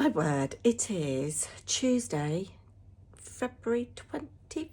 My word, it is Tuesday, February 25th.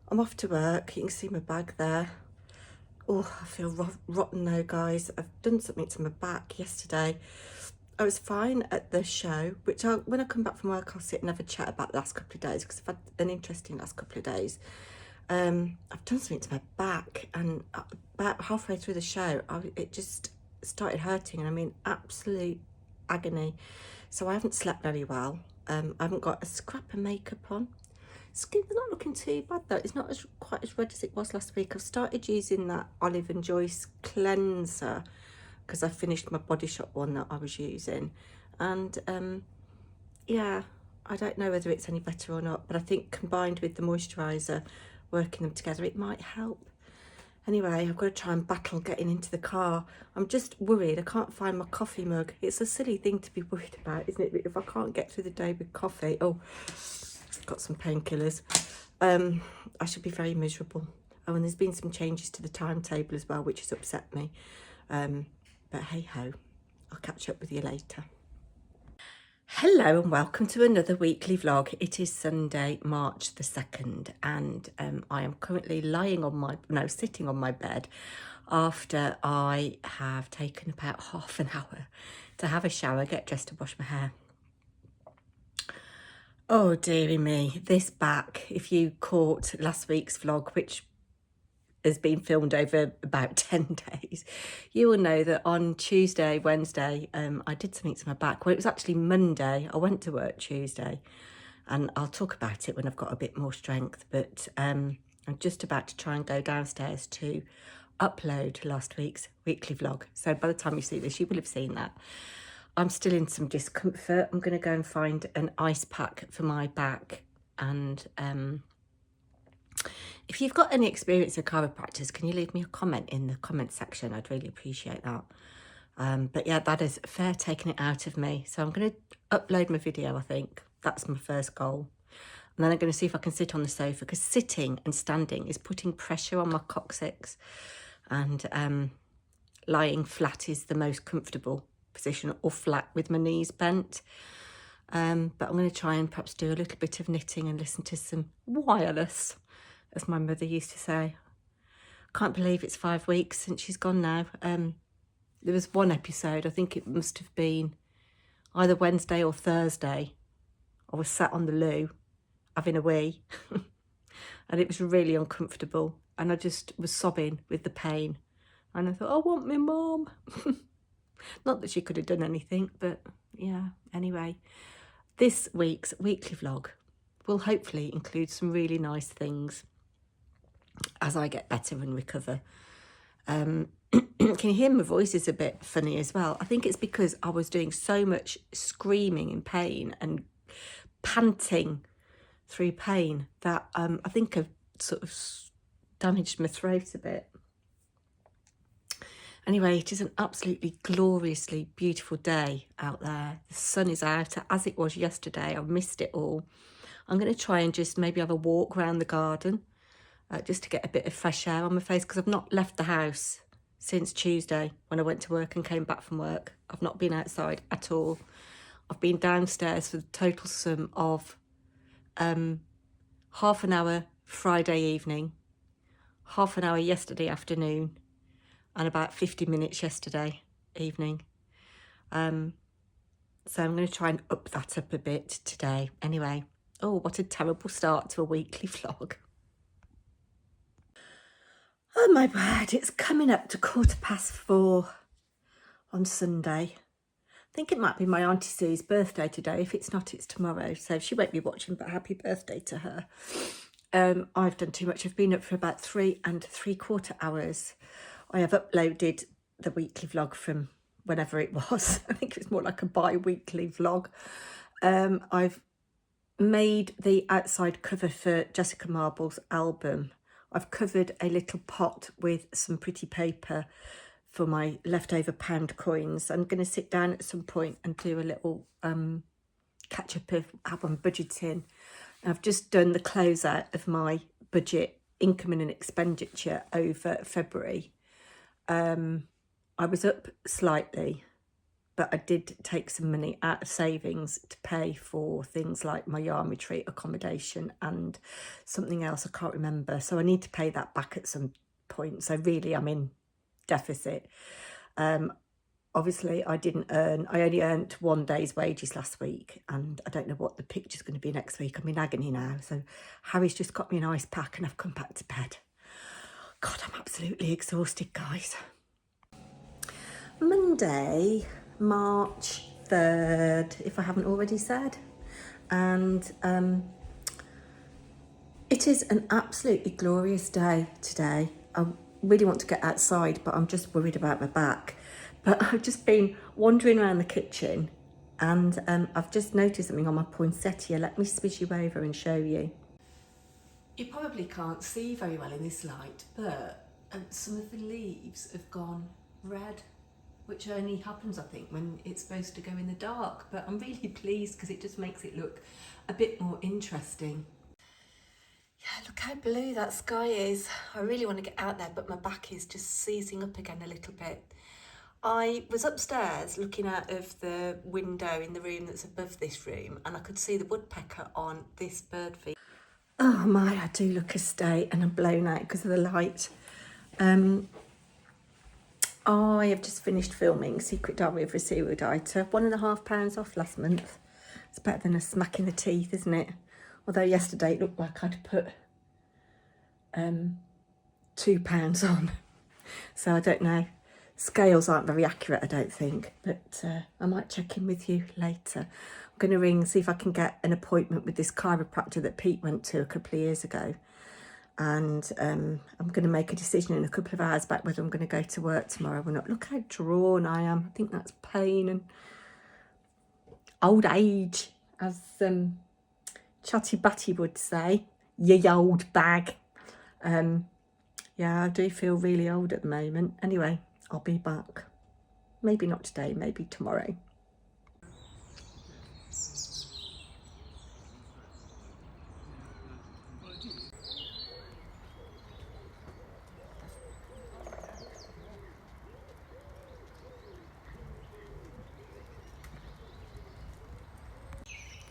I'm off to work. You can see my bag there. Oh, I feel rotten now, guys. I've done something to my back yesterday. I was fine at the show, which when I come back from work, I'll sit and have a chat about the last couple of days because I've had an interesting last couple of days. I've done something to my back, and about halfway through the show, it just started hurting, and I mean absolute agony. So I haven't slept very well. I haven't got a scrap of makeup on. Skin's not looking too bad though. It's not quite as red as it was last week. I've started using that Olive and Joyce cleanser because I finished my Body Shop one that I was using, and yeah, I don't know whether it's any better or not, but I think combined with the moisturiser, working them together, it might help. Anyway, I've got to try and battle getting into the car. I'm just worried I can't find my coffee mug. It's a silly thing to be worried about, isn't it? But if I can't get through the day with coffee, oh, got some painkillers, I should be very miserable. Oh, and there's been some changes to the timetable as well, which has upset me. But hey ho, I'll catch up with you later. Hello and welcome to another weekly vlog. It is Sunday, March the 2nd, and I am currently sitting on my bed after I have taken about half an hour to have a shower, get dressed and wash my hair. Oh dearie me, this back, if you caught last week's vlog, which has been filmed over about 10 days, you will know that on Tuesday, Wednesday, I did something to my back. Well, it was actually Monday. I went to work Tuesday, and I'll talk about it when I've got a bit more strength, but I'm just about to try and go downstairs to upload last week's weekly vlog. So by the time you see this, you will have seen that. I'm still in some discomfort. I'm going to go and find an ice pack for my back, and if you've got any experience with chiropractors, can you leave me a comment in the comment section? I'd really appreciate that. But yeah, that is fair taking it out of me. So I'm going to upload my video, I think. That's my first goal. And then I'm going to see if I can sit on the sofa, because sitting and standing is putting pressure on my coccyx. And lying flat is the most comfortable position, or flat with my knees bent. But I'm going to try and perhaps do a little bit of knitting and listen to some wireless, as my mother used to say. Can't believe it's 5 weeks since she's gone now. There was one episode, I think it must have been either Wednesday or Thursday, I was sat on the loo having a wee and it was really uncomfortable, and I just was sobbing with the pain, and I thought, I want my mum. Not that she could have done anything, but yeah, anyway. This week's weekly vlog will hopefully include some really nice things as I get better and recover. Can you hear my voice is a bit funny as well? I think it's because I was doing so much screaming in pain and panting through pain that I think I've sort of damaged my throat a bit. Anyway, it is an absolutely gloriously beautiful day out there. The sun is out as it was yesterday. I've missed it all. I'm going to try and just maybe have a walk around the garden just to get a bit of fresh air on my face, because I've not left the house since Tuesday when I went to work and came back from work. I've not been outside at all. I've been downstairs for the total sum of half an hour Friday evening, half an hour yesterday afternoon, and about 50 minutes yesterday evening. So I'm going to try and up that up a bit today. Anyway, oh, what a terrible start to a weekly vlog. Oh my word, it's coming up to 4:15 on Sunday. I think it might be my Auntie Sue's birthday today. If it's not, it's tomorrow. So she won't be watching, but happy birthday to her. I've done too much. I've been up for about 3.75 hours. I have uploaded the weekly vlog from whenever it was. I think it's more like a bi-weekly vlog. I've made the outside cover for Jessica Marble's album. I've covered a little pot with some pretty paper for my leftover pound coins. I'm going to sit down at some point and do a little catch up of how I'm budgeting. I've just done the closeout of my budget, income and expenditure over February. I was up slightly, but I did take some money out of savings to pay for things like my yarn retreat accommodation and something else I can't remember. So I need to pay that back at some point. So really I'm in deficit. Obviously I only earned 1 day's wages last week, and I don't know what the picture's going to be next week. I'm in agony now. So Harry's just got me an ice pack and I've come back to bed. God, I'm absolutely exhausted, guys. Monday, March 3rd, if I haven't already said. And it is an absolutely glorious day today. I really want to get outside, but I'm just worried about my back. But I've just been wandering around the kitchen, and I've just noticed something on my poinsettia. Let me switch you over and show you. You probably can't see very well in this light, but some of the leaves have gone red, which only happens, I think, when it's supposed to go in the dark. But I'm really pleased because it just makes it look a bit more interesting. Yeah, look how blue that sky is. I really want to get out there, but my back is just seizing up again a little bit. I was upstairs looking out of the window in the room that's above this room, and I could see the woodpecker on this bird feeder. Oh my, I do look a state, and I'm blown out because of the light. I have just finished filming Secret Diary of a Serial Dieter. £1.50 off last month. It's better than a smack in the teeth, isn't it? Although yesterday it looked like I'd put £2 on. So I don't know. Scales aren't very accurate, I don't think. But I might check in with you later. I'm going to ring, see if I can get an appointment with this chiropractor that Pete went to a couple of years ago. And I'm going to make a decision in a couple of hours back whether I'm going to go to work tomorrow or not. Look how drawn I am. I think that's pain and old age, as Chatty Batty would say. Ye old bag. Yeah, I do feel really old at the moment. Anyway, I'll be back. Maybe not today, maybe tomorrow.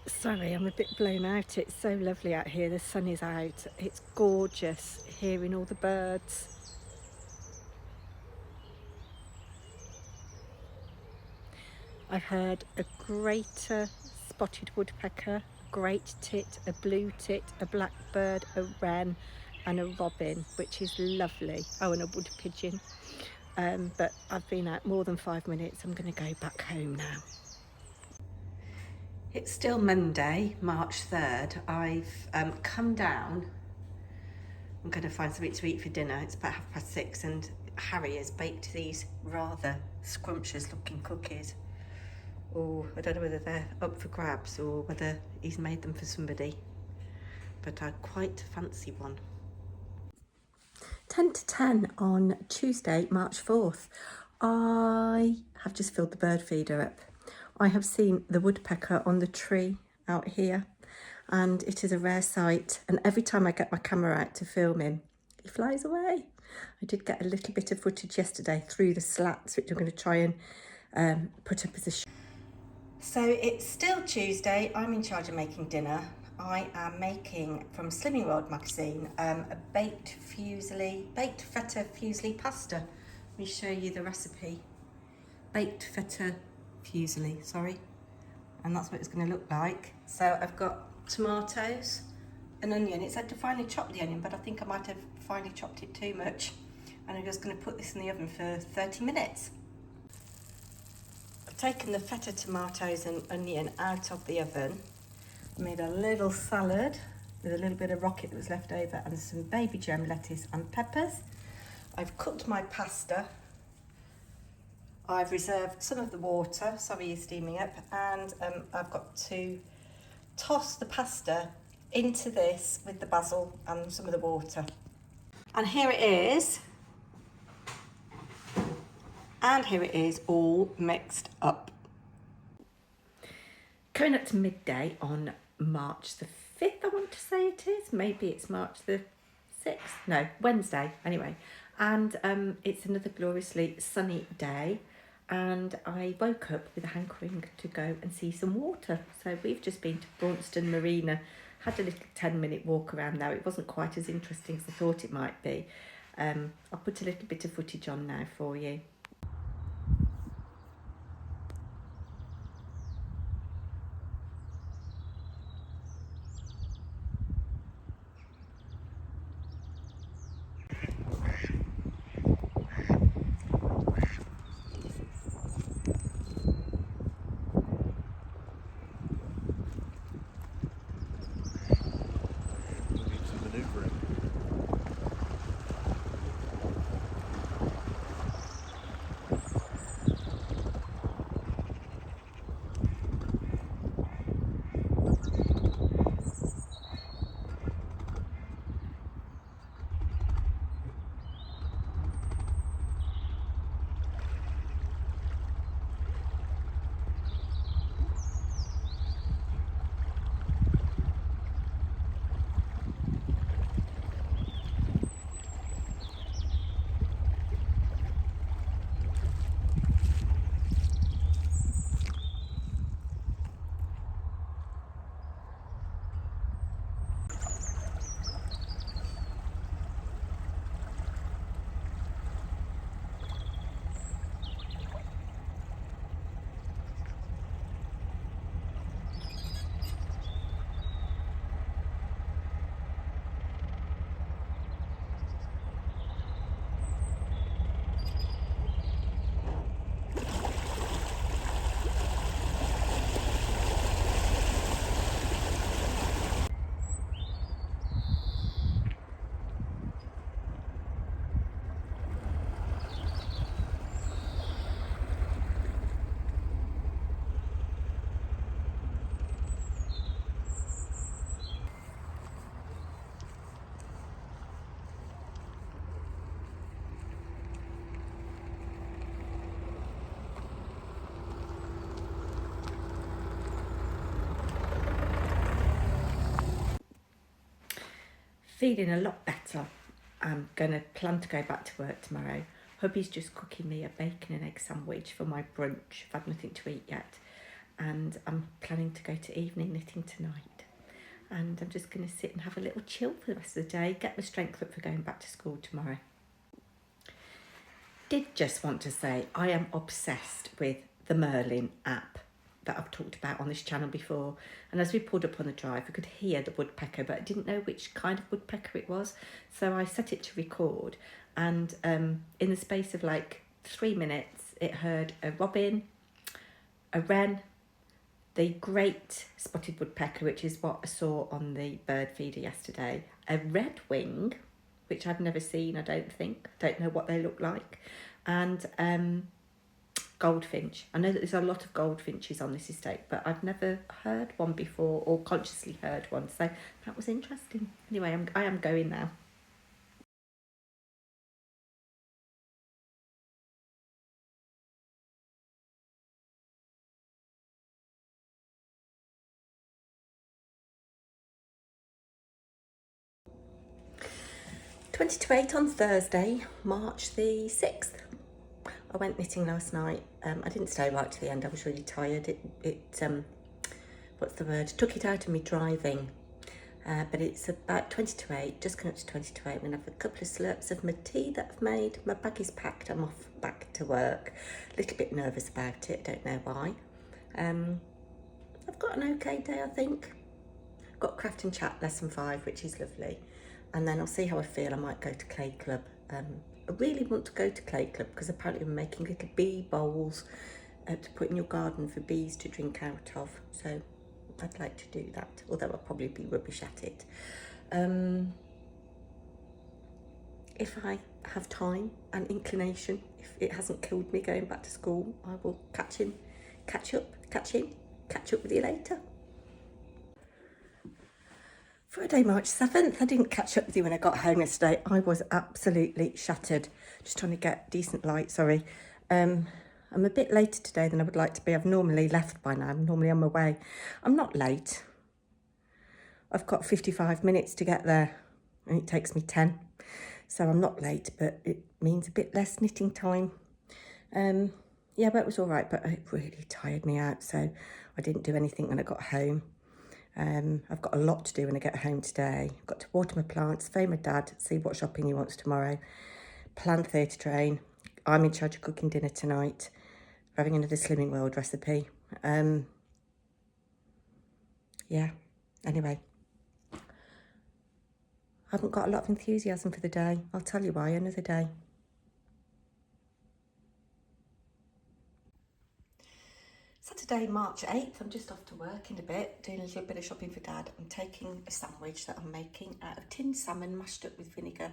Sorry, I'm a bit blown out. It's so lovely out here. The sun is out. It's gorgeous hearing all the birds. I've heard a greater spotted woodpecker, a great tit, a blue tit, a blackbird, a wren and a robin, which is lovely. Oh, and a wood pigeon. But I've been out more than 5 minutes. I'm going to go back home now. It's still Monday, March 3rd. I've come down. I'm going to find something to eat for dinner. It's about 6:30 and Harry has baked these rather scrumptious looking cookies. Oh, I don't know whether they're up for grabs or whether he's made them for somebody, but I quite fancy one. 10 to 10 on Tuesday, March 4th. I have just filled the bird feeder up. I have seen the woodpecker on the tree out here, and it is a rare sight. And every time I get my camera out to film him, he flies away. I did get a little bit of footage yesterday through the slats, which I'm going to try and put up as a shot. So it's still Tuesday. I'm in charge of making dinner. I am making, from Slimming World magazine, a baked feta fusilli pasta. Let me show you the recipe. Baked feta fusilli, sorry. And that's what it's going to look like. So I've got tomatoes, an onion. It said to finely chop the onion, but I think I might have finely chopped it too much. And I'm just going to put this in the oven for 30 minutes. I've taken the feta tomatoes and onion out of the oven. I made a little salad with a little bit of rocket that was left over and some baby gem lettuce and peppers. I've cooked my pasta. I've reserved some of the water, sorry you're steaming up, and I've got to toss the pasta into this with the basil and some of the water. And here it is. And here it is all mixed up. Coming up to midday on March the 5th, I want to say it is. Maybe it's March the 6th. No, Wednesday, anyway. And it's another gloriously sunny day. and I woke up with a hankering to go and see some water. So we've just been to Braunston Marina, had a little 10-minute walk around there. It wasn't quite as interesting as I thought it might be. I'll put a little bit of footage on now for you. Feeling a lot better. I'm going to plan to go back to work tomorrow. Hubby's just cooking me a bacon and egg sandwich for my brunch. I've had nothing to eat yet. And I'm planning to go to evening knitting tonight. And I'm just going to sit and have a little chill for the rest of the day, get my strength up for going back to school tomorrow. Did just want to say I am obsessed with the Merlin app that I've talked about on this channel before. And as we pulled up on the drive, I could hear the woodpecker, but I didn't know which kind of woodpecker it was. So I set it to record, and in the space of like 3 minutes, it heard a robin, a wren, the great spotted woodpecker, which is what I saw on the bird feeder yesterday, a redwing, which I've never seen, I don't know what they look like, and goldfinch. I know that there's a lot of goldfinches on this estate, but I've never heard one before or consciously heard one, so that was interesting. Anyway, I am going now. Twenty to 8 on Thursday, March the 6th. I went knitting last night. I didn't stay right to the end. I was really tired. What's the word? Took it out of me driving. But it's about 20 to 8, just coming up to 20 to 8. I'm going to have a couple of slurps of my tea that I've made. My bag is packed. I'm off back to work. A little bit nervous about it. Don't know why. I've got an okay day, I think. Got Craft and Chat lesson 5, which is lovely. And then I'll see how I feel. I might go to Clay Club. I really want to go to Clay Club because apparently we're making little bee bowls to put in your garden for bees to drink out of. So I'd like to do that, although I'll probably be rubbish at it. If I have time and inclination, if it hasn't killed me going back to school, I will catch up with you later. Friday, March 7th. I didn't catch up with you when I got home yesterday. I was absolutely shattered. Just trying to get decent light, sorry. I'm a bit later today than I would like to be. I've normally left by now. I'm normally on my way. I'm not late. I've got 55 minutes to get there and it takes me 10. So I'm not late, but it means a bit less knitting time. yeah, but it was all right, but it really tired me out, so I didn't do anything when I got home. I've got a lot to do when I get home today. I've got to water my plants, phone my dad, see what shopping he wants tomorrow, plan theatre train. I'm in charge of cooking dinner tonight, having another Slimming World recipe. Yeah, anyway. I haven't got a lot of enthusiasm for the day. I'll tell you why another day. Saturday, March 8th, I'm just off to work in a bit, doing a little bit of shopping for Dad. I'm taking a sandwich that I'm making out of tinned salmon mashed up with vinegar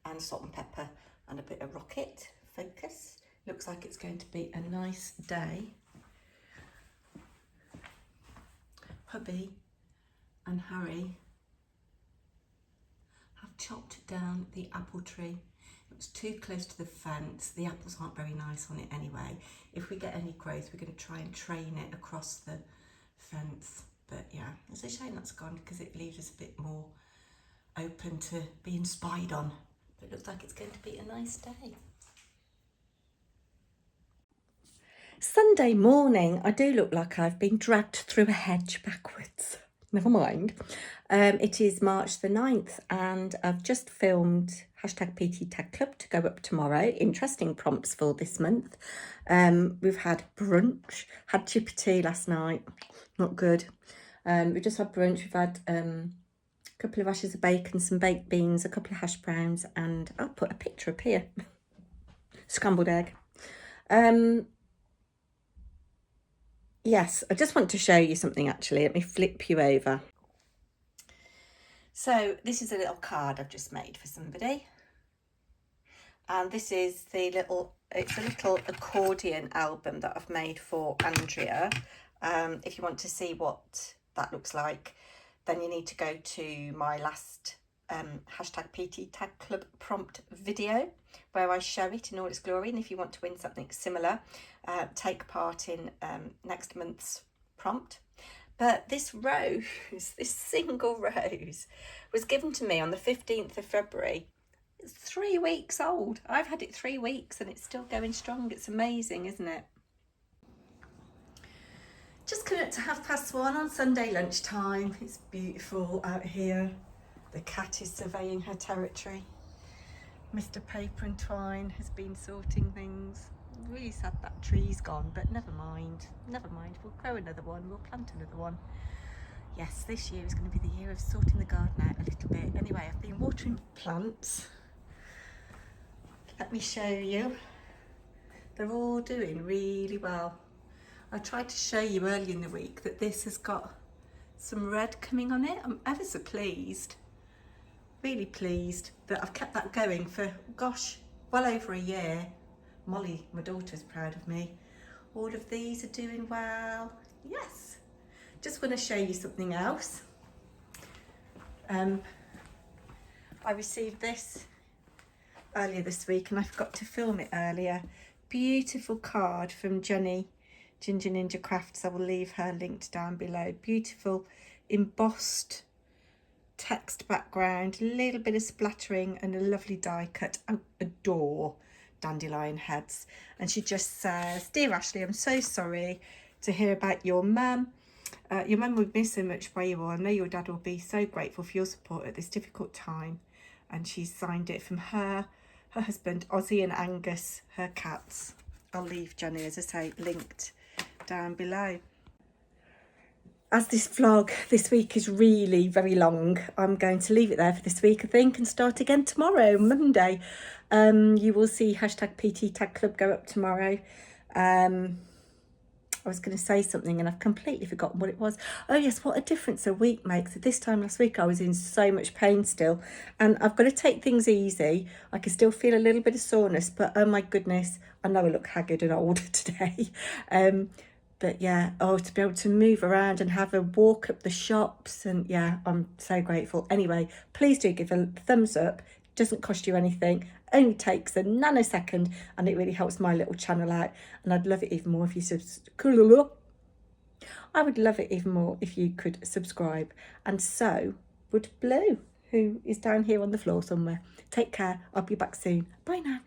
and salt and pepper and a bit of rocket focus. Looks like it's going to be a nice day. Hubby and Harry have chopped down the apple tree. It was too close to the fence. The apples aren't very nice on it anyway. If we get any growth, we're going to try and train it across the fence. But yeah, it's a shame that's gone because it leaves us a bit more open to being spied on. But it looks like it's going to be a nice day. Sunday morning, I do look like I've been dragged through a hedge backwards. Never mind. It is March the 9th and I've just filmed #PT Tag Club to go up tomorrow. Interesting prompts for this month. We've had brunch, had chipper tea last night, not good. We just had brunch. We've had a couple of rashers of bacon, some baked beans, a couple of hash browns, and I'll put a picture up here. Scrambled egg. Yes, I just want to show you something actually. Let me flip you over. So this is a little card I've just made for somebody. And this is it's a little accordion album that I've made for Andrea. If you want to see what that looks like, then you need to go to my last #PT Tag Club prompt video where I show it in all its glory. And if you want to win something similar, take part in next month's prompt. But this rose, this single rose, was given to me on the 15th of February. It's 3 weeks old. I've had it 3 weeks and it's still going strong. It's amazing, isn't it? Just coming up to 1:30 on Sunday lunchtime. It's beautiful out here. The cat is surveying her territory. Mr. Paper&Twine has been sorting things. Really sad that tree's gone, but never mind. Never mind, we'll grow another one, we'll plant another one. Yes, this year is going to be the year of sorting the garden out a little bit. Anyway, I've been watering plants. Let me show you. They're all doing really well. I tried to show you earlier in the week that this has got some red coming on it. I'm ever so pleased. Really pleased that I've kept that going for, gosh, well over a year. Molly, my daughter's proud of me. All of these are doing well. Yes. Just want to show you something else. I received this earlier this week and I forgot to film it earlier. Beautiful card from Jenny, Ginger Ninja Crafts. I will leave her linked down below. Beautiful embossed text background, a little bit of splattering and a lovely die cut. I adore dandelion heads. And she just says, "Dear Ashley, I'm so sorry to hear about your mum. Your mum would miss so much where you are. I know your dad will be so grateful for your support at this difficult time." And she's signed it from her husband, Ozzy, and Angus, her cats. I'll leave Jenny, as I say, linked down below. As this vlog this week is really very long, I'm going to leave it there for this week, I think, and start again tomorrow, Monday. You will see #PT Tag Club go up tomorrow. I was going to say something and I've completely forgotten what it was. Oh yes, what a difference a week makes. At this time last week I was in so much pain still, and I've got to take things easy. I can still feel a little bit of soreness, but oh my goodness, I know I look haggard and old today. But yeah, to be able to move around and have a walk up the shops, and yeah, I'm so grateful. Anyway, please do give a thumbs up. It doesn't cost you anything, only takes a nanosecond, and it really helps my little channel out. And I'd love it even more if you I would love it even more if you could subscribe, and so would Blue, who is down here on the floor somewhere. Take care. I'll be back soon. Bye now.